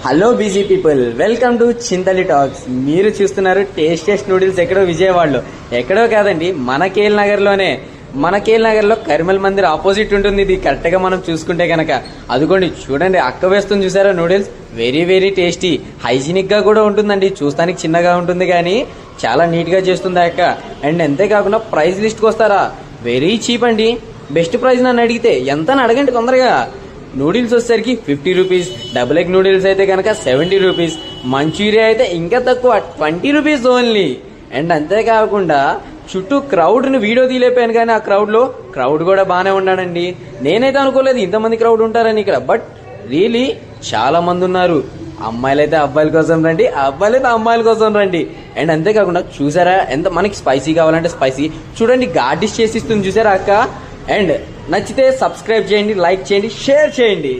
Hello busy people, welcome to Chintali talks. మీరు చూస్తున్నారు taste noodles ఎక్కడో విజయవాడలో, ఎక్కడో కాదండి మన కేఎల్ నగర్లోనే. మన కేఎల్ నగర్లో కరిమల్ మందిర్ ఆపోజిట్ ఉంటుంది ఇది, కరెక్ట్గా మనం చూసుకుంటే కనుక. అదిగోండి చూడండి, అక్క వేస్తుంది చూసారా నూడిల్స్, వెరీ వెరీ టేస్టీ. హైజీనిక్గా కూడా ఉంటుందండి, చూస్తానికి చిన్నగా ఉంటుంది కానీ చాలా నీట్గా చేస్తుంది అక్క. అండ్ అంతేకాకుండా ప్రైస్ లిస్ట్కి వస్తారా, వెరీ చీప్ అండి. బెస్ట్ ప్రైస్ నన్ను అడిగితే ఎంత అని అడగండి తొందరగా. నూడిల్స్ వచ్చేసరికి 50 రూపీస్, డబుల్ ఎగ్ నూడిల్స్ అయితే కనుక 70 రూపీస్, మంచూరియా అయితే ఇంకా తక్కువ 20 రూపీస్ ఓన్లీ. అండ్ అంతేకాకుండా చుట్టూ క్రౌడ్ని వీడియో తీలేపాను కానీ ఆ క్రౌడ్ కూడా బాగానే ఉన్నాడండి. నేనైతే అనుకోలేదు ఇంతమంది క్రౌడ్ ఉంటారని ఇక్కడ, బట్ రియలీ చాలా మంది ఉన్నారు. అమ్మాయిలు అయితే అబ్బాయిల కోసం రండి, అబ్బాయిలు అయితే అమ్మాయిల కోసం రండి. అండ్ అంతేకాకుండా చూసారా ఎంత మనకి స్పైసీ కావాలంటే స్పైసీ చూడండి, గార్డిష్ చేసి ఇస్తుంది చూసారా అక్క. అండ్ నచ్చితే సబ్స్క్రైబ్ చేయండి, లైక్ చేయండి, షేర్ చేయండి.